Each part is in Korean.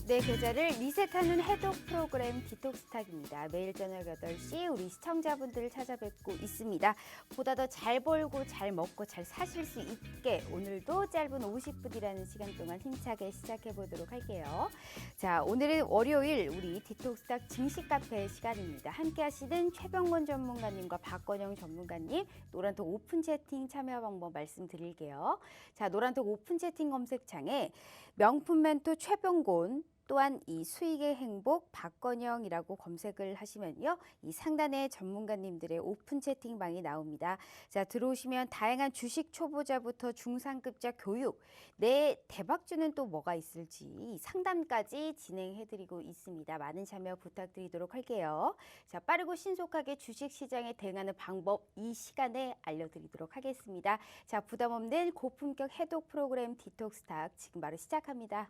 내 계좌를 리셋하는 해독 프로그램 디톡스탁입니다. 매일 저녁 8시 우리 시청자분들을 찾아뵙고 있습니다. 보다 더 잘 벌고 잘 먹고 잘 사실 수 있게 오늘도 짧은 50분이라는 시간 동안 힘차게 시작해 보도록 할게요. 자, 오늘은 월요일 우리 디톡스탁 증시 카페 시간입니다. 함께 하시는 최병곤 전문가님과 박건영 전문가님 노란톡 오픈 채팅 참여 방법 말씀드릴게요. 자, 노란톡 오픈 채팅 검색창에 명품 멘토 최병곤 또한 이 수익의 행복 박건영이라고 검색을 하시면요. 이 상단에 전문가님들의 오픈 채팅방이 나옵니다. 자, 들어오시면 다양한 주식 초보자부터 중상급자 교육, 내 대박주는 또 뭐가 있을지 상담까지 진행해드리고 있습니다. 많은 참여 부탁드리도록 할게요. 자, 빠르고 신속하게 주식 시장에 대응하는 방법 이 시간에 알려드리도록 하겠습니다. 자, 부담 없는 고품격 해독 프로그램 디톡스탁 지금 바로 시작합니다.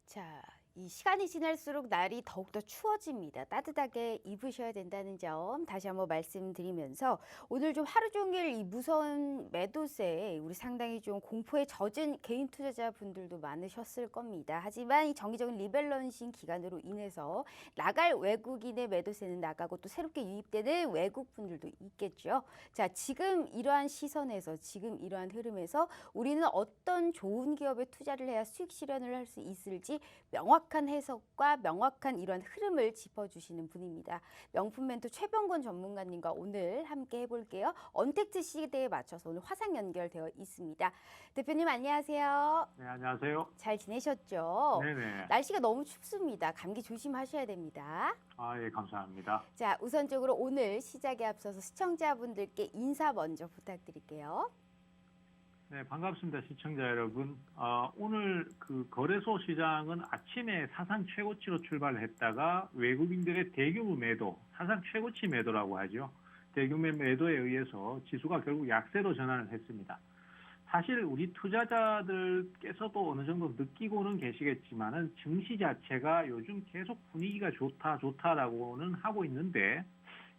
자, 이 시간이 지날수록 날이 더욱더 추워집니다. 따뜻하게 입으셔야 된다는 점 다시 한번 말씀드리면서 오늘 좀 하루 종일 이 무서운 매도세에 우리 상당히 좀 공포에 젖은 개인 투자자분들도 많으셨을 겁니다. 하지만 이 정기적인 리밸런싱 기간으로 인해서 나갈 외국인의 매도세는 나가고 또 새롭게 유입되는 외국분들도 있겠죠. 자, 지금 이러한 시선에서 지금 이러한 흐름에서 우리는 어떤 좋은 기업에 투자를 해야 수익 실현을 할 수 있을지 명확한 해석과 명확한 이런 흐름을 짚어주시는 분입니다. 명품 멘토 최병곤 전문가님과 오늘 함께 해볼게요. 언택트 시대에 맞춰서 오늘 화상 연결되어 있습니다. 대표님 안녕하세요. 네, 안녕하세요. 잘 지내셨죠? 네네. 날씨가 너무 춥습니다. 감기 조심하셔야 됩니다. 예, 감사합니다. 자, 우선적으로 오늘 시작에 앞서서 시청자분들께 인사 먼저 부탁드릴게요. 네, 반갑습니다, 시청자 여러분. 오늘 그 거래소 시장은 아침에 사상 최고치로 출발을 했다가 외국인들의 대규모 매도, 사상 최고치 매도라고 하죠. 대규모 매도에 의해서 지수가 결국 약세로 전환을 했습니다. 사실 우리 투자자들께서도 어느 정도 느끼고는 계시겠지만은 증시 자체가 요즘 계속 분위기가 좋다라고는 하고 있는데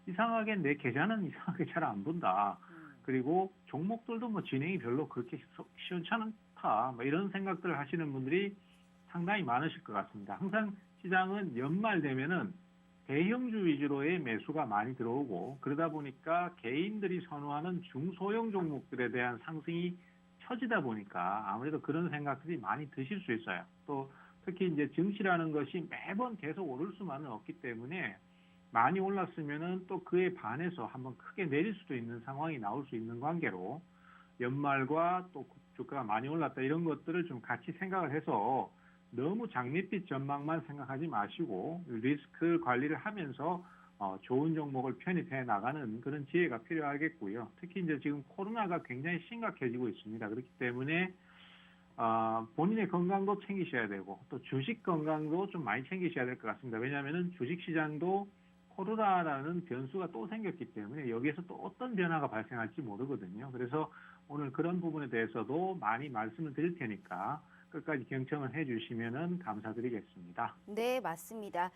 이상하게 내 계좌는 이상하게 잘 안 본다. 그리고 종목들도 뭐 진행이 별로 그렇게 시원찮다. 뭐 이런 생각들을 하시는 분들이 상당히 많으실 것 같습니다. 항상 시장은 연말 되면은 대형주 위주로의 매수가 많이 들어오고 그러다 보니까 개인들이 선호하는 중소형 종목들에 대한 상승이 처지다 보니까 아무래도 그런 생각들이 많이 드실 수 있어요. 또 특히 이제 증시라는 것이 매번 계속 오를 수만은 없기 때문에 많이 올랐으면은 또 그에 반해서 한번 크게 내릴 수도 있는 상황이 나올 수 있는 관계로 연말과 또 주가가 많이 올랐다 이런 것들을 좀 같이 생각을 해서 너무 장밋빛 전망만 생각하지 마시고 리스크 관리를 하면서 좋은 종목을 편입해 나가는 그런 지혜가 필요하겠고요. 특히 이제 지금 코로나가 굉장히 심각해지고 있습니다. 그렇기 때문에 본인의 건강도 챙기셔야 되고 또 주식 건강도 좀 많이 챙기셔야 될 것 같습니다. 왜냐하면은 주식 시장도 코로나라는 변수가 또 생겼기 때문에 여기에서 또 어떤 변화가 발생할지 모르거든요. 그래서 오늘 그런 부분에 대해서도 많이 말씀을 드릴 테니까 끝까지 경청을 해주시면 감사드리겠습니다. 네, 맞습니다.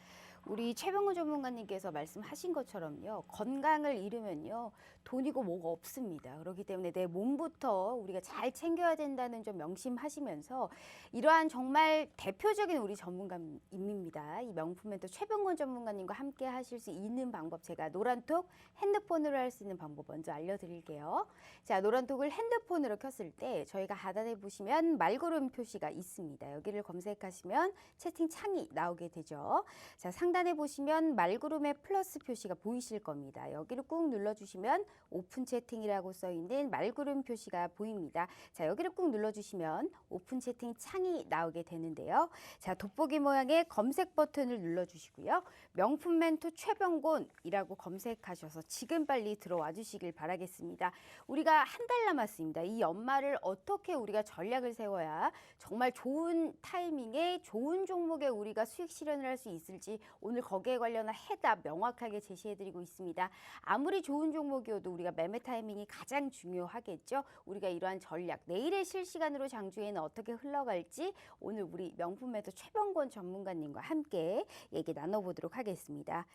우리 최병곤 전문가님께서 말씀하신 것처럼요. 건강을 잃으면요. 돈이고 뭐가 없습니다. 그렇기 때문에 내 몸부터 우리가 잘 챙겨야 된다는 점 명심하시면서 이러한 정말 대표적인 우리 전문가입니다. 이 명품 멘토 최병곤 전문가님과 함께 하실 수 있는 방법 제가 노란톡 핸드폰으로 할 수 있는 방법 먼저 알려드릴게요. 자, 노란톡을 핸드폰으로 켰을 때 저희가 하단에 보시면 말고름 표시가 있습니다. 여기를 검색하시면 채팅창이 나오게 되죠. 자, 상단에 보시면 말구름의 플러스 표시가 보이실 겁니다. 여기를 꾹 눌러주시면 오픈 채팅이라고 써있는 말구름 표시가 보입니다. 자, 여기를 꾹 눌러주시면 오픈 채팅 창이 나오게 되는데요. 자, 돋보기 모양의 검색 버튼을 눌러주시고요. 명품 멘토 최병곤이라고 검색하셔서 지금 빨리 들어와 주시길 바라겠습니다. 우리가 한 달 남았습니다. 이 연말을 어떻게 우리가 전략을 세워야 정말 좋은 타이밍에 좋은 종목에 우리가 수익 실현을 할 수 있을지 오늘 거기에 관련한 해답 명확하게 제시해드리고 있습니다. 아무리 좋은 종목이어도 우리가 매매 타이밍이 가장 중요하겠죠. 우리가 이러한 전략, 내일의 실시간으로 장중에는 어떻게 흘러갈지 오늘 우리 명품 멘토 최병곤 전문가님과 함께 얘기 나눠보도록 하겠습니다.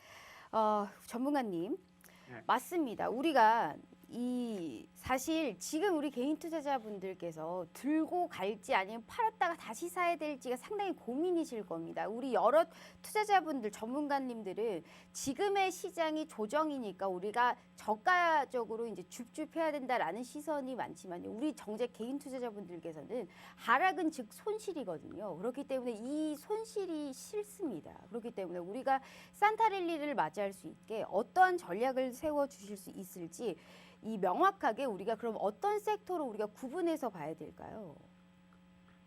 전문가님, 네. 맞습니다. 우리가 사실 지금 우리 개인 투자자분들께서 들고 갈지 아니면 팔았다가 다시 사야 될지가 상당히 고민이실 겁니다. 우리 여러 투자자분들, 전문가님들은 지금의 시장이 조정이니까 우리가 저가적으로 이제 줍줍해야 된다라는 시선이 많지만요. 우리 정작 개인 투자자분들께서는 하락은 즉 손실이거든요. 그렇기 때문에 이 손실이 싫습니다. 그렇기 때문에 우리가 산타랠리를 맞이할 수 있게 어떠한 전략을 세워 주실 수 있을지 이 명확하게 우리가 그럼 어떤 섹터로 우리가 구분해서 봐야 될까요?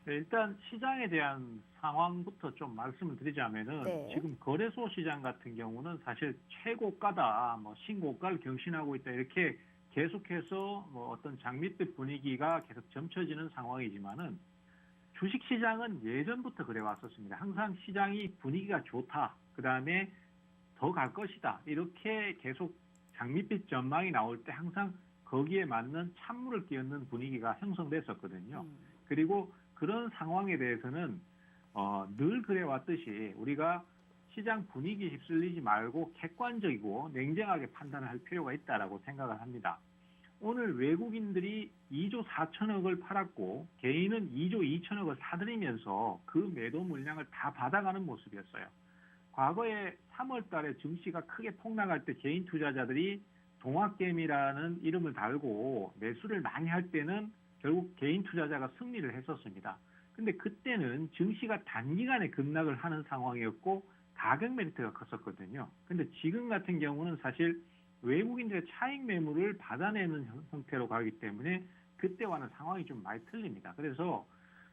네, 일단 시장에 대한 상황부터 좀 말씀을 드리자면은 네. 지금 거래소 시장 같은 경우는 사실 최고가다, 뭐 신고가를 경신하고 있다 이렇게 계속해서 뭐 어떤 장밋빛 분위기가 계속 점쳐지는 상황이지만은 주식 시장은 예전부터 그래 왔었습니다. 항상 시장이 분위기가 좋다, 그 다음에 더 갈 것이다 이렇게 계속 장밋빛 전망이 나올 때 항상 거기에 맞는 찬물을 끼얹는 분위기가 형성됐었거든요. 그리고 그런 상황에 대해서는 늘 그래왔듯이 우리가 시장 분위기에 휩쓸리지 말고 객관적이고 냉정하게 판단을 할 필요가 있다라고 생각을 합니다. 오늘 외국인들이 2조 4천억을 팔았고 개인은 2조 2천억을 사들이면서 그 매도 물량을 다 받아가는 모습이었어요. 과거에 3월 달에 증시가 크게 폭락할 때 개인 투자자들이 동학개미라는 이름을 달고 매수를 많이 할 때는 결국 개인 투자자가 승리를 했었습니다. 근데 그때는 증시가 단기간에 급락을 하는 상황이었고 가격 메리트가 컸었거든요. 근데 지금 같은 경우는 사실 외국인들의 차익 매물을 받아내는 형태로 가기 때문에 그때와는 상황이 좀 많이 틀립니다. 그래서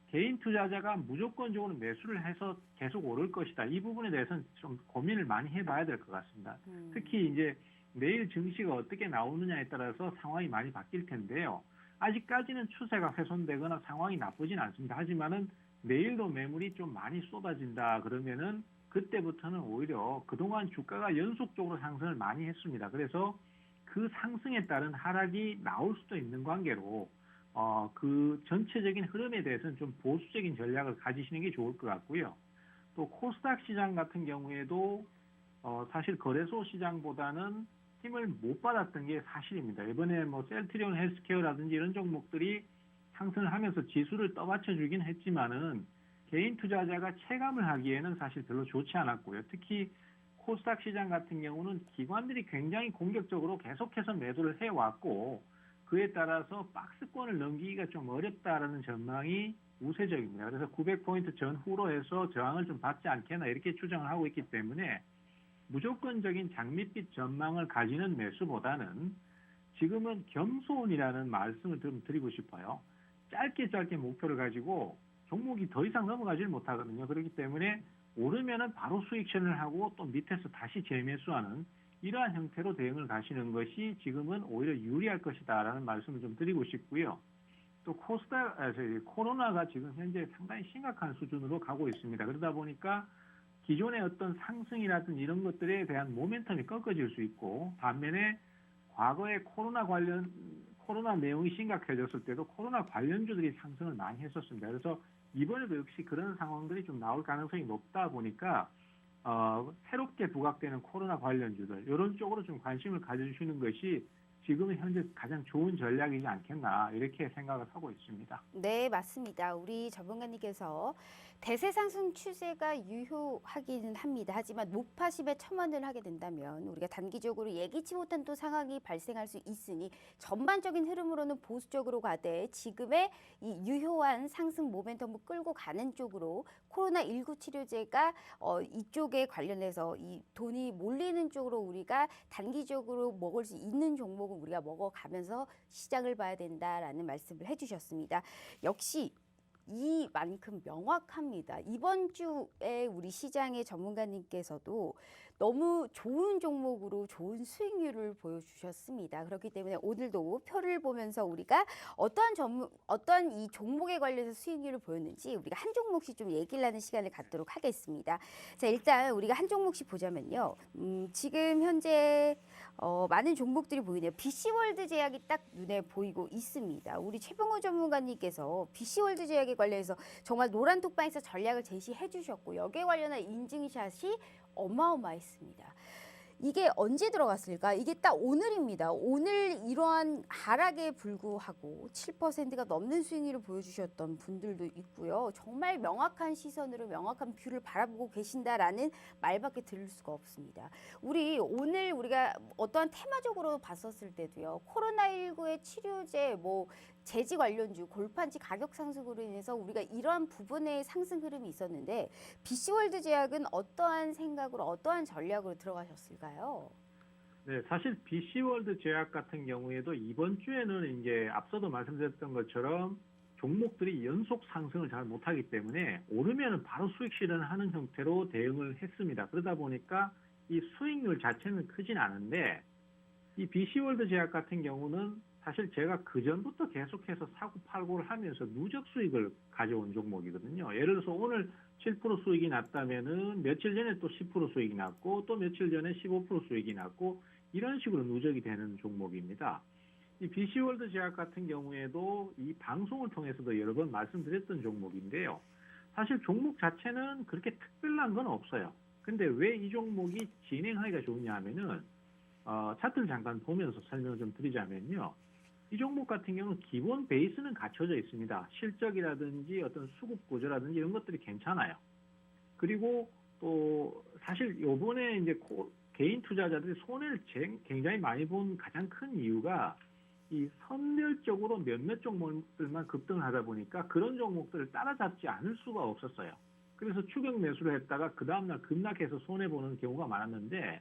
개인 투자자가 무조건적으로 매수를 해서 계속 오를 것이다. 이 부분에 대해서는 좀 고민을 많이 해봐야 될 것 같습니다. 특히 이제 내일 증시가 어떻게 나오느냐에 따라서 상황이 많이 바뀔 텐데요. 아직까지는 추세가 훼손되거나 상황이 나쁘진 않습니다. 하지만은 내일도 매물이 좀 많이 쏟아진다 그러면은 그때부터는 오히려 그동안 주가가 연속적으로 상승을 많이 했습니다. 그래서 그 상승에 따른 하락이 나올 수도 있는 관계로 그 전체적인 흐름에 대해서는 좀 보수적인 전략을 가지시는 게 좋을 것 같고요. 또 코스닥 시장 같은 경우에도 사실 거래소 시장보다는 힘을 못 받았던 게 사실입니다. 이번에 뭐 셀트리온 헬스케어라든지 이런 종목들이 상승을 하면서 지수를 떠받쳐 주긴 했지만은 개인 투자자가 체감을 하기에는 사실 별로 좋지 않았고요. 특히 코스닥 시장 같은 경우는 기관들이 굉장히 공격적으로 계속해서 매도를 해왔고 그에 따라서 박스권을 넘기기가 좀 어렵다라는 전망이 우세적입니다. 그래서 900포인트 전후로 해서 저항을 좀 받지 않겠나 이렇게 추정을 하고 있기 때문에 무조건적인 장밋빛 전망을 가지는 매수보다는 지금은 겸손이라는 말씀을 좀 드리고 싶어요. 짧게 목표를 가지고 종목이 더 이상 넘어가질 못하거든요. 그렇기 때문에 오르면은 바로 수익션을 하고 또 밑에서 다시 재매수하는 이러한 형태로 대응을 가시는 것이 지금은 오히려 유리할 것이다라는 말씀을 좀 드리고 싶고요. 또 코로나가 지금 현재 상당히 심각한 수준으로 가고 있습니다. 그러다 보니까 기존의 어떤 상승이라든지 이런 것들에 대한 모멘텀이 꺾어질 수 있고 반면에 과거에 코로나 내용이 심각해졌을 때도 코로나 관련주들이 상승을 많이 했었습니다. 그래서 이번에도 역시 그런 상황들이 좀 나올 가능성이 높다 보니까 새롭게 부각되는 코로나 관련주들 이런 쪽으로 좀 관심을 가져주시는 것이 지금은 현재 가장 좋은 전략이지 않겠나 이렇게 생각을 하고 있습니다. 네, 맞습니다. 우리 전문가님께서 대세 상승 추세가 유효하기는 합니다. 하지만 목파심에 첨언을 하게 된다면 우리가 단기적으로 예기치 못한 또 상황이 발생할 수 있으니 전반적인 흐름으로는 보수적으로 가되 지금의 이 유효한 상승 모멘텀을 끌고 가는 쪽으로 코로나19 치료제가 이쪽에 관련해서 이 돈이 몰리는 쪽으로 우리가 단기적으로 먹을 수 있는 종목은 우리가 먹어가면서 시장을 봐야 된다라는 말씀을 해주셨습니다. 역시 이만큼 명확합니다. 이번 주에 우리 시장의 전문가님께서도 너무 좋은 종목으로 좋은 수익률을 보여주셨습니다. 그렇기 때문에 오늘도 표를 보면서 우리가 어떠한 이 종목에 관련해서 수익률을 보였는지 우리가 한 종목씩 좀 얘기를 하는 시간을 갖도록 하겠습니다. 자, 일단 우리가 한 종목씩 보자면요. 지금 현재 많은 종목들이 보이네요. BC월드 제약이 딱 눈에 보이고 있습니다. 우리 최병호 전문가님께서 BC월드 제약에 관련해서 정말 노란 톡방에서 전략을 제시해 주셨고 여기에 관련한 인증샷이 어마어마했습니다. 이게 언제 들어갔을까? 이게 딱 오늘입니다. 오늘 이러한 하락에 불구하고 7%가 넘는 수익률을 보여주셨던 분들도 있고요. 정말 명확한 시선으로 명확한 뷰를 바라보고 계신다라는 말밖에 들을 수가 없습니다. 오늘 우리가 어떠한 테마적으로 봤었을 때도요. 코로나19의 치료제, 제지 관련주, 골판지 가격 상승으로 인해서 우리가 이러한 부분의 상승 흐름이 있었는데 BC월드 제약은 어떠한 생각으로 어떠한 전략으로 들어가셨을까요? 네, 사실 BC월드 제약 같은 경우에도 이번 주에는 이제 앞서도 말씀드렸던 것처럼 종목들이 연속 상승을 잘 못하기 때문에 오르면은 바로 수익 실현하는 형태로 대응을 했습니다. 그러다 보니까 이 수익률 자체는 크진 않은데 이 BC월드 제약 같은 경우는 사실 제가 그전부터 계속해서 사고 팔고를 하면서 누적 수익을 가져온 종목이거든요. 예를 들어서 오늘 7% 수익이 났다면은 며칠 전에 또 10% 수익이 났고 또 며칠 전에 15% 수익이 났고 이런 식으로 누적이 되는 종목입니다. 이 BC월드 제약 같은 경우에도 이 방송을 통해서도 여러 번 말씀드렸던 종목인데요. 사실 종목 자체는 그렇게 특별한 건 없어요. 근데 왜 이 종목이 진행하기가 좋냐 하면은 차트를 잠깐 보면서 설명을 좀 드리자면요. 이 종목 같은 경우는 기본 베이스는 갖춰져 있습니다. 실적이라든지 어떤 수급 구조라든지 이런 것들이 괜찮아요. 그리고 또 사실 요번에 이제 개인 투자자들이 손해를 굉장히 많이 본 가장 큰 이유가 이 선별적으로 몇몇 종목들만 급등하다 보니까 그런 종목들을 따라잡지 않을 수가 없었어요. 그래서 추격 매수를 했다가 그 다음날 급락해서 손해보는 경우가 많았는데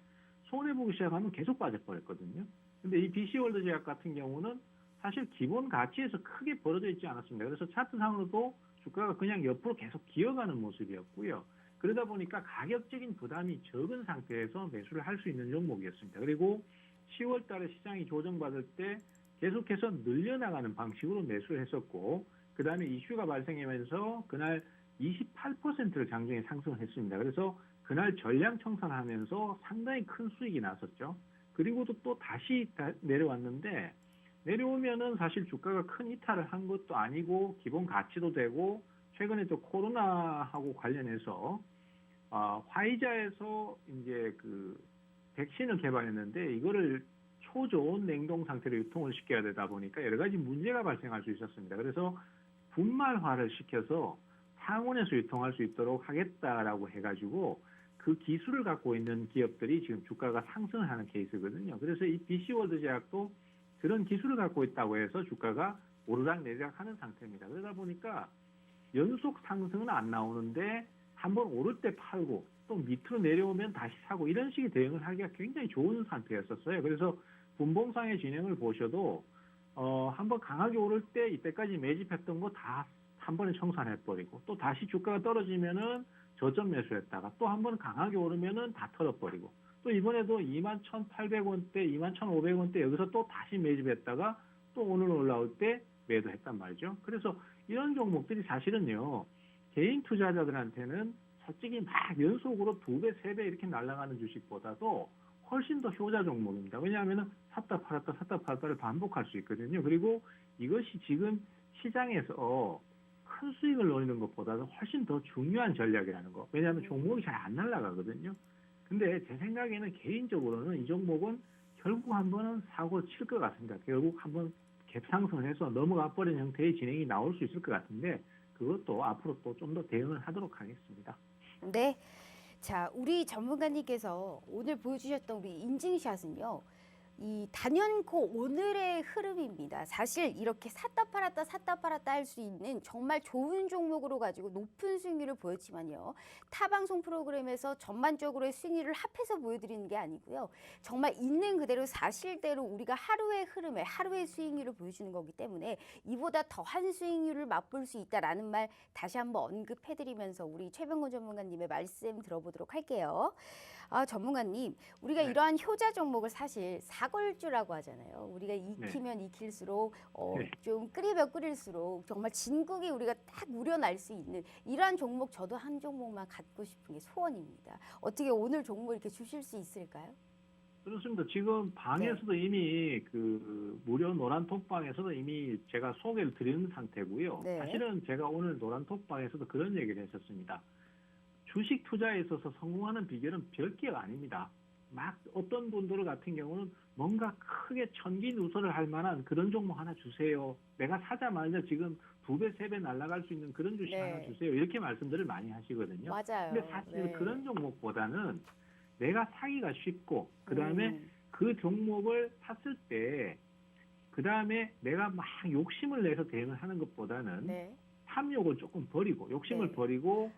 손해보기 시작하면 계속 빠져버렸거든요. 근데 이 BC월드 제약 같은 경우는 사실 기본 가치에서 크게 벌어져 있지 않았습니다. 그래서 차트상으로도 주가가 그냥 옆으로 계속 기어가는 모습이었고요. 그러다 보니까 가격적인 부담이 적은 상태에서 매수를 할 수 있는 종목이었습니다. 그리고 10월 달에 시장이 조정받을 때 계속해서 늘려나가는 방식으로 매수를 했었고 그 다음에 이슈가 발생하면서 그날 28%를 장중에 상승을 했습니다. 그래서 그날 전량 청산하면서 상당히 큰 수익이 났었죠. 그리고도 또 다시 내려왔는데 내려오면은 사실 주가가 큰 이탈을 한 것도 아니고 기본 가치도 되고 최근에 또 코로나하고 관련해서 화이자에서 이제 그 백신을 개발했는데 이거를 초저온 냉동 상태로 유통을 시켜야 되다 보니까 여러 가지 문제가 발생할 수 있었습니다. 그래서 분말화를 시켜서 상온에서 유통할 수 있도록 하겠다라고 해가지고 그 기술을 갖고 있는 기업들이 지금 주가가 상승을 하는 케이스거든요. 그래서 이 BC월드 제약도 그런 기술을 갖고 있다고 해서 주가가 오르락내리락 하는 상태입니다. 그러다 보니까 연속 상승은 안 나오는데 한번 오를 때 팔고 또 밑으로 내려오면 다시 사고 이런 식의 대응을 하기가 굉장히 좋은 상태였었어요. 그래서 분봉상의 진행을 보셔도 한번 강하게 오를 때 이때까지 매집했던 거 다 한 번에 청산해버리고 또 다시 주가가 떨어지면은 저점 매수했다가 또 한번 강하게 오르면은 다 털어버리고 또 이번에도 21,800원대, 21,500원대 여기서 또 다시 매집했다가 또 오늘 올라올 때 매도했단 말이죠. 그래서 이런 종목들이 사실은요. 개인 투자자들한테는 솔직히 막 연속으로 2배, 3배 이렇게 날아가는 주식보다도 훨씬 더 효자 종목입니다. 왜냐하면 샀다 팔았다를 반복할 수 있거든요. 그리고 이것이 지금 시장에서 큰 수익을 노리는 것보다도 훨씬 더 중요한 전략이라는 거. 왜냐하면 종목이 잘 안 날아가거든요. 근데 제 생각에는 개인적으로는 이 종목은 결국 한 번은 사고 칠 것 같습니다. 결국 한번 갭상승해서 넘어가 버린 형태의 진행이 나올 수 있을 것 같은데 그것도 앞으로 또 좀 더 대응을 하도록 하겠습니다. 네. 자, 우리 전문가님께서 오늘 보여주셨던 우리 인증샷은요. 이 단연코 오늘의 흐름입니다. 사실 이렇게 샀다 팔았다 할 수 있는 정말 좋은 종목으로 가지고 높은 수익률을 보였지만요. 타 방송 프로그램에서 전반적으로의 수익률을 합해서 보여드리는 게 아니고요. 정말 있는 그대로 사실대로 우리가 하루의 흐름에 하루의 수익률을 보여주는 거기 때문에 이보다 더한 수익률을 맛볼 수 있다라는 말 다시 한번 언급해드리면서 우리 최병곤 전문가님의 말씀 들어보도록 할게요. 아, 전문가님, 우리가 네. 이러한 효자 종목을 사실 사골주라고 하잖아요. 우리가 익히면 익힐수록 네. 좀 끓이면 끓일수록 정말 진국이 우리가 딱 우려날 수 있는 이러한 종목 저도 한 종목만 갖고 싶은 게 소원입니다. 어떻게 오늘 종목 이렇게 주실 수 있을까요? 그렇습니다. 지금 방에서도 이미 그 무료 노란 톡방에서도 이미 제가 소개를 드리는 상태고요. 네. 사실은 제가 오늘 노란 톡방에서도 그런 얘기를 했었습니다. 주식 투자에 있어서 성공하는 비결은 별개가 아닙니다. 막 어떤 분들 같은 경우는 뭔가 크게 천기누설을 할 만한 그런 종목 하나 주세요. 내가 사자마자 지금 2배, 3배 날아갈 수 있는 그런 주식 네. 하나 주세요. 이렇게 말씀들을 많이 하시거든요. 맞아요. 근데 사실 네. 그런 종목보다는 내가 사기가 쉽고 그다음에 그 종목을 샀을 때 그다음에 내가 막 욕심을 내서 대응을 하는 것보다는 네. 탐욕을 조금 버리고 욕심을 네. 버리고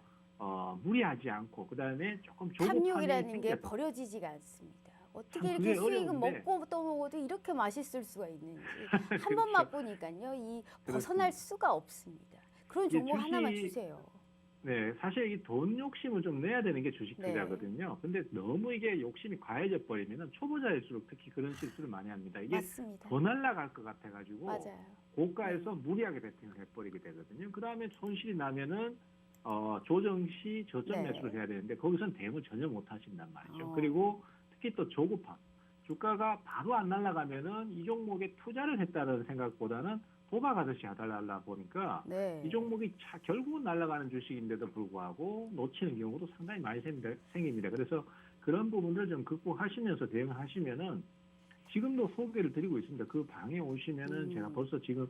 무리하지 않고 그다음에 조금 조급함이 탐욕이라는 게 생겨서 버려지지가 않습니다. 어떻게 참 이렇게 그게 수익은 어려운데. 먹고 또 먹어도 이렇게 맛있을 수가 있는지 한 그렇죠. 번 맛보니까요. 이 벗어날 수가 없습니다. 그런 이게 종목 하나만 주식- 주세요. 네, 사실 이 돈 욕심을 좀 내야 되는 게 주식 네. 투자거든요. 근데 너무 이게 욕심이 과해져 버리면은 초보자일수록 특히 그런 실수를 많이 합니다. 이게 맞습니다. 더 날라갈 것 같아가지고 맞아요. 고가에서 무리하게 베팅을 해버리게 되거든요. 그 다음에 손실이 나면은 조정 시 저점 네. 매수를 해야 되는데 거기선 대응을 전혀 못 하신단 말이죠. 어. 그리고 특히 또 조급함. 주가가 바로 안 날아가면은 이 종목에 투자를 했다는 생각보다는 도박하듯이 하달라 보니까 네. 이 종목이 결국은 날아가는 주식인데도 불구하고 놓치는 경우도 상당히 많이 생깁니다. 그래서 그런 부분들 좀 극복하시면서 대응을 하시면은 지금도 소개를 드리고 있습니다. 그 방에 오시면은 제가 벌써 지금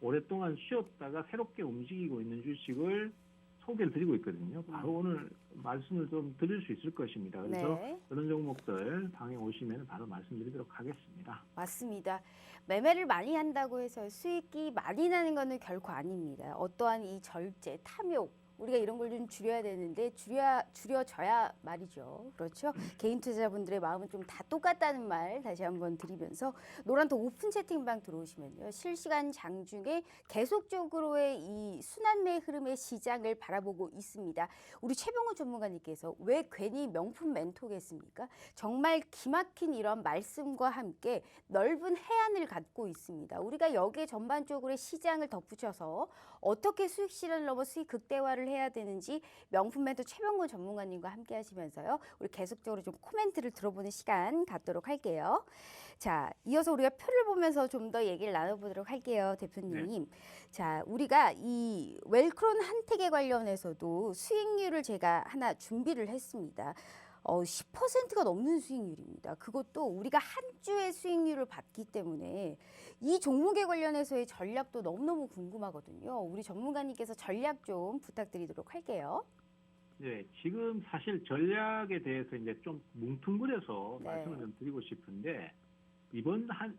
오랫동안 쉬었다가 새롭게 움직이고 있는 주식을 소개를 드리고 있거든요. 바로 오늘 말씀을 좀 드릴 수 있을 것입니다. 그래서 네. 그런 종목들 방에 오시면 바로 말씀드리도록 하겠습니다. 맞습니다. 매매를 많이 한다고 해서 수익이 많이 나는 것은 결코 아닙니다. 어떠한 이 절제, 탐욕 우리가 이런 걸 좀 줄여야 되는데 줄여져야 말이죠. 그렇죠? 개인 투자자분들의 마음은 좀 다 똑같다는 말 다시 한번 드리면서 노란톡 오픈 채팅방 들어오시면요. 실시간 장중에 계속적으로의 이 순환매 흐름의 시장을 바라보고 있습니다. 우리 최병호 전문가님께서 왜 괜히 명품 멘토겠습니까? 정말 기막힌 이런 말씀과 함께 넓은 해안을 갖고 있습니다. 우리가 여기에 전반적으로 시장을 덧붙여서 어떻게 수익 실현을 넘어 수익 극대화를 해야 되는지 명품 멘토 최병곤 전문가님과 함께 하시면서요. 우리 계속적으로 좀 코멘트를 들어보는 시간 갖도록 할게요. 자, 이어서 우리가 표를 보면서 좀 더 얘기를 나눠보도록 할게요, 대표님. 자, 우리가 이 웰크론 한택에 관련해서도 수익률을 제가 하나 준비를 했습니다. 10%가 넘는 수익률입니다. 그것도 우리가 한 주의 수익률을 받기 때문에 이 종목에 관련해서의 전략도 너무너무 궁금하거든요. 우리 전문가님께서 전략 좀 부탁드리도록 할게요. 네, 지금 사실 전략에 대해서 이제 좀 뭉뚱그려서 네. 말씀을 좀 드리고 싶은데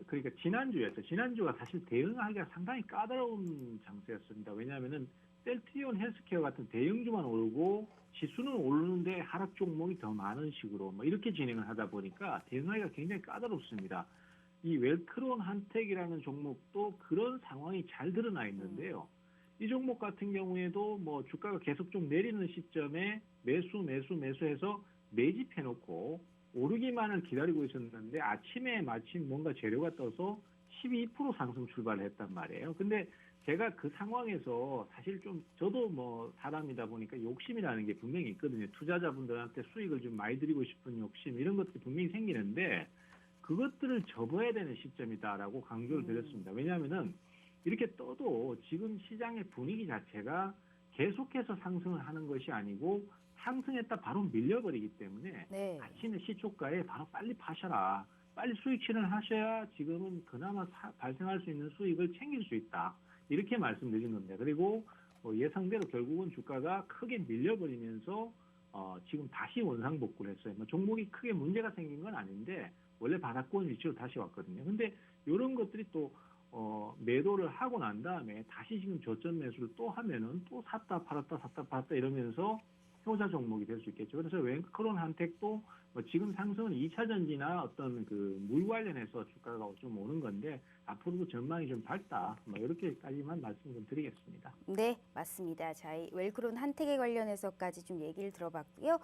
그러니까 지난주가 사실 대응하기가 상당히 까다로운 장세였습니다. 왜냐하면은 셀트리온 헬스케어 같은 대형주만 오르고 지수는 오르는데 하락 종목이 더 많은 식으로 뭐 이렇게 진행을 하다 보니까 대응하기가 굉장히 까다롭습니다. 이 웰크론 한택이라는 종목도 그런 상황이 잘 드러나 있는데요. 이 종목 같은 경우에도 뭐 주가가 계속 좀 내리는 시점에 매수해서 매집해놓고 오르기만을 기다리고 있었는데 아침에 마침 뭔가 재료가 떠서 12% 상승 출발을 했단 말이에요. 근데 제가 그 상황에서 사실 좀 저도 뭐 사람이다 보니까 욕심이라는 게 분명히 있거든요. 투자자분들한테 수익을 좀 많이 드리고 싶은 욕심 이런 것들이 분명히 생기는데 그것들을 접어야 되는 시점이다라고 강조를 드렸습니다. 왜냐하면은 이렇게 떠도 지금 시장의 분위기 자체가 계속해서 상승을 하는 것이 아니고 상승했다 바로 밀려버리기 때문에 네. 아침에 시초가에 바로 빨리 파셔라. 빨리 수익 실현하셔야 지금은 그나마 발생할 수 있는 수익을 챙길 수 있다. 이렇게 말씀드린 건데, 그리고 예상대로 결국은 주가가 크게 밀려버리면서 지금 다시 원상복구를 했어요. 뭐 종목이 크게 문제가 생긴 건 아닌데 원래 바닥권 위치로 다시 왔거든요. 근데 이런 것들이 또 매도를 하고 난 다음에 다시 지금 저점 매수를 또 하면은 또 샀다 팔았다 이러면서 효자 종목이 될 수 있겠죠. 그래서 웬크론 한택도 뭐 지금 상승은 2차 전지나 어떤 그 물 관련해서 주가가 좀 오는 건데 앞으로도 전망이 좀 밝다. 뭐 이렇게까지만 말씀 좀 드리겠습니다. 네, 맞습니다. 자, 이 웰크론 한택에 관련해서까지 좀 얘기를 들어봤고요.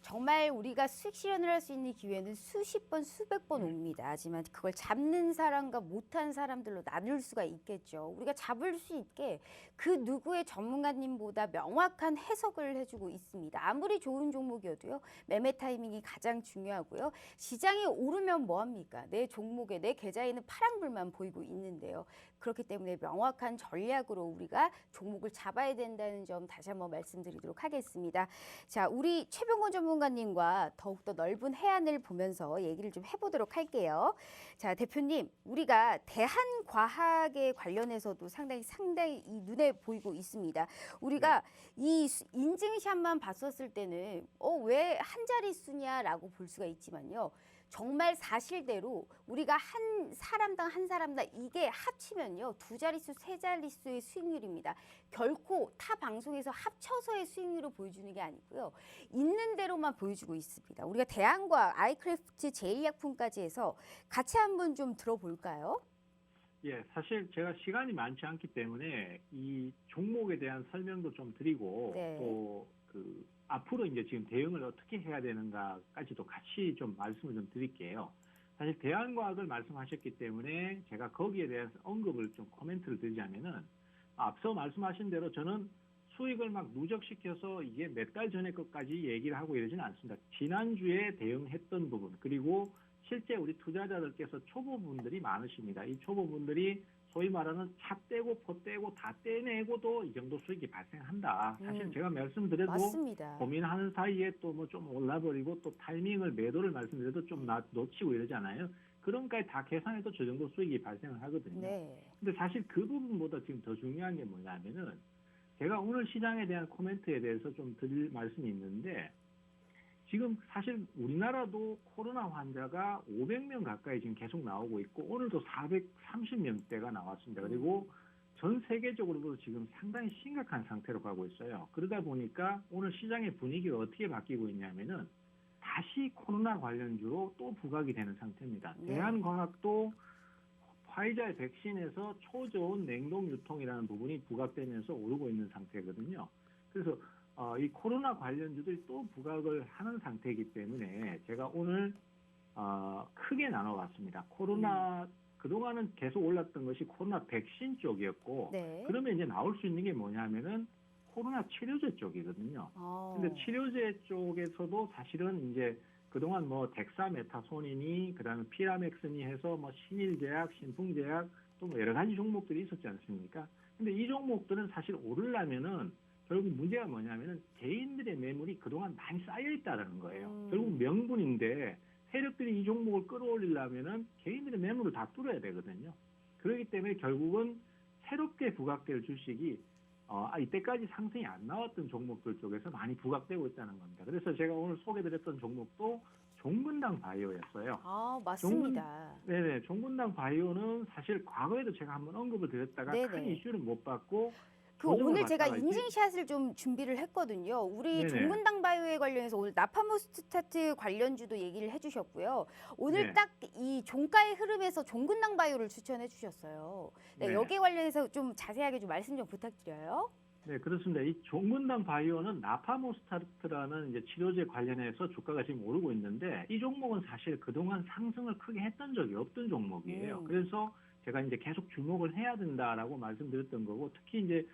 정말 우리가 수익 실현을 할 수 있는 기회는 수십 번, 수백 번 옵니다. 하지만 그걸 잡는 사람과 못한 사람들로 나눌 수가 있겠죠. 우리가 잡을 수 있게 그 누구의 전문가님보다 명확한 해석을 해주고 있습니다. 아무리 좋은 종목이어도요. 매매 타이밍이 가장 중요하고요. 시장이 오르면 뭐합니까? 내 종목에, 내 계좌에는 파란불만 보이고 있는데요. 그렇기 때문에 명확한 전략으로 우리가 종목을 잡아야 된다는 점 다시 한번 말씀드리도록 하겠습니다. 자, 우리 최병권 전문가님과 더욱더 넓은 해안을 보면서 얘기를 좀 해보도록 할게요. 자, 대표님, 우리가 대한과학에 관련해서도 상당히 이 눈에 보이고 있습니다. 우리가 이 인증샷만 봤었을 때는 왜 한 자릿수냐라고 볼 수가 있지만요. 정말 사실대로 우리가 한 사람당 이게 합치면요. 두 자릿수, 세 자릿수의 수익률입니다. 결코 타 방송에서 합쳐서의 수익률을 보여주는 게 아니고요. 있는 대로만 보여주고 있습니다. 우리가 대한과학, 아이크래프트, 제일약품까지 해서 같이 한번 좀 들어볼까요? 예, 사실 제가 시간이 많지 않기 때문에 이 종목에 대한 설명도 좀 드리고 네. 또 앞으로 이제 지금 대응을 어떻게 해야 되는가까지도 같이 좀 말씀을 좀 드릴게요. 사실 대한과학을 말씀하셨기 때문에 제가 거기에 대해서 언급을 좀 코멘트를 드리자면은 앞서 말씀하신 대로 저는 수익을 막 누적시켜서 이게 몇 달 전에 것까지 얘기를 하고 이러지는 않습니다. 지난주에 대응했던 부분 그리고 실제 우리 투자자들께서 초보분들이 많으십니다. 이 초보분들이 소위 말하는 차 떼고 포 떼고 다 떼내고도 이 정도 수익이 발생한다. 사실 제가 말씀드려도 맞습니다. 고민하는 사이에 또 뭐 좀 올라버리고 또 타이밍을 매도를 말씀드려도 좀 놓치고 이러잖아요. 그런 것까지 다 계산해도 저 정도 수익이 발생을 하거든요. 네. 근데 사실 그 부분보다 지금 더 중요한 게 뭐냐면은 제가 오늘 시장에 대한 코멘트에 대해서 좀 드릴 말씀이 있는데 지금 사실 우리나라도 코로나 환자가 500명 가까이 지금 계속 나오고 있고 오늘도 430명대가 나왔습니다. 그리고 전 세계적으로도 지금 상당히 심각한 상태로 가고 있어요. 그러다 보니까 오늘 시장의 분위기가 어떻게 바뀌고 있냐면은 다시 코로나 관련주로 또 부각이 되는 상태입니다. 네. 대한과학도 화이자의 백신에서 초저온 냉동 유통이라는 부분이 부각되면서 오르고 있는 상태거든요. 그래서 이 코로나 관련주들이 또 부각을 하는 상태이기 때문에 제가 오늘 크게 나눠봤습니다. 코로나 그동안은 계속 올랐던 것이 코로나 백신 쪽이었고 네. 그러면 이제 나올 수 있는 게 뭐냐면은 코로나 치료제 쪽이거든요. 근데 치료제 쪽에서도 사실은 이제 그동안 뭐 덱사메타손이니 그다음에 피라맥스니 해서 뭐 신일제약, 신풍제약 또 뭐 여러 가지 종목들이 있었지 않습니까? 근데 이 종목들은 사실 오르려면은 결국 문제가 뭐냐면은 개인들의 매물이 그동안 많이 쌓여 있다는 거예요. 결국 명분인데 세력들이 이 종목을 끌어올리려면은 개인들의 매물을 다 뚫어야 되거든요. 그렇기 때문에 결국은 새롭게 부각될 주식이 이때까지 상승이 안 나왔던 종목들 쪽에서 많이 부각되고 있다는 겁니다. 그래서 제가 오늘 소개드렸던 종목도 종근당 바이오였어요. 맞습니다. 네네, 종근당 바이오는 사실 과거에도 제가 한번 언급을 드렸다가 네네. 큰 이슈를 못 받고 오늘 제가 인증샷을 좀 준비를 했거든요. 우리 네네. 종근당 바이오에 관련해서 오늘 나파모스타트 관련주도 얘기를 해주셨고요. 오늘 네. 딱 이 종가의 흐름에서 종근당 바이오를 추천해 주셨어요. 네, 네. 여기에 관련해서 좀 자세하게 좀 말씀 좀 부탁드려요. 네, 그렇습니다. 이 종근당 바이오는 나파모스타트라는 이제 치료제 관련해서 주가가 지금 오르고 있는데 이 종목은 사실 그동안 상승을 크게 했던 적이 없던 종목이에요. 그래서 제가 이제 계속 주목을 해야 된다라고 말씀드렸던 거고 특히 이제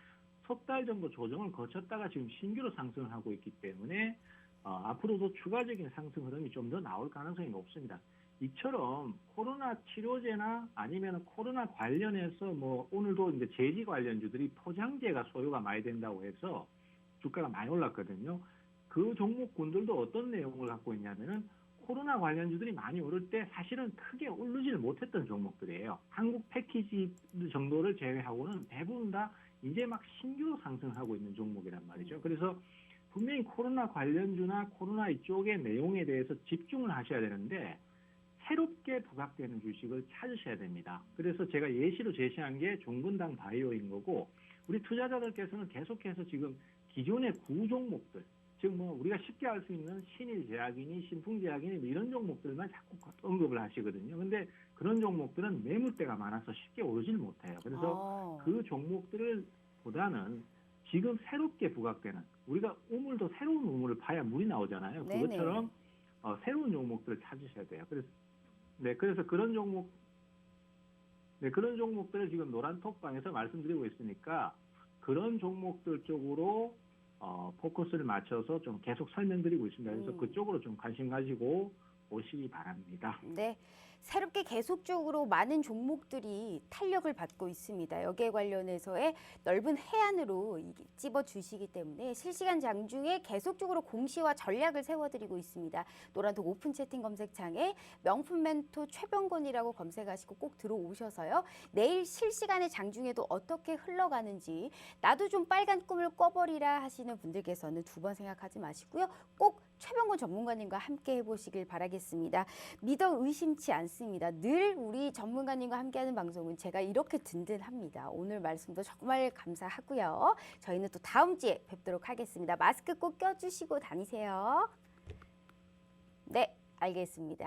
석 달 정도 조정을 거쳤다가 지금 신규로 상승을 하고 있기 때문에 앞으로도 추가적인 상승 흐름이 좀 더 나올 가능성이 높습니다. 이처럼 코로나 치료제나 아니면 코로나 관련해서 뭐 오늘도 이제 제지 관련주들이 포장재가 소요가 많이 된다고 해서 주가가 많이 올랐거든요. 그 종목군들도 어떤 내용을 갖고 있냐면은 코로나 관련주들이 많이 오를 때 사실은 크게 오르지를 못했던 종목들이에요. 한국 패키지 정도를 제외하고는 대부분 다 이제 막 신규로 상승하고 있는 종목이란 말이죠. 그래서 분명히 코로나 관련주나 코로나 이쪽의 내용에 대해서 집중을 하셔야 되는데 새롭게 부각되는 주식을 찾으셔야 됩니다. 그래서 제가 예시로 제시한 게 종근당 바이오인 거고, 우리 투자자들께서는 계속해서 지금 기존의 구종목들, 즉 뭐 우리가 쉽게 알 수 있는 신일제약이니 신풍제약이니 뭐 이런 종목들만 자꾸 언급을 하시거든요. 근데 그런 종목들은 매물대가 많아서 쉽게 오르질 못해요. 그래서 그 종목들을 보다는 지금 새롭게 부각되는, 우리가 우물도 새로운 우물을 파야 물이 나오잖아요. 네네. 그것처럼 새로운 종목들을 찾으셔야 돼요. 그래서 그런 종목들을 지금 노란 톡방에서 말씀드리고 있으니까 그런 종목들 쪽으로 포커스를 맞춰서 좀 계속 설명드리고 있습니다. 그래서 그쪽으로 좀 관심 가지고 오시기 바랍니다. 네. 새롭게 계속적으로 많은 종목들이 탄력을 받고 있습니다. 여기에 관련해서의 넓은 해안으로 찝어주시기 때문에 실시간 장중에 계속적으로 공시와 전략을 세워드리고 있습니다. 노란톡 오픈 채팅 검색창에 명품 멘토 최병건이라고 검색하시고 꼭 들어오셔서요. 내일 실시간의 장중에도 어떻게 흘러가는지 나도 좀 빨간 꿈을 꿔버리라 하시는 분들께서는 두 번 생각하지 마시고요. 꼭 최병건 전문가님과 함께 해보시길 바라겠습니다. 믿어 의심치 않습니다. 늘 우리 전문가님과 함께하는 방송은 제가 이렇게 든든합니다. 오늘 말씀도 정말 감사하고요. 저희는 또 다음 주에 뵙도록 하겠습니다. 마스크 꼭 껴주시고 다니세요. 네, 알겠습니다.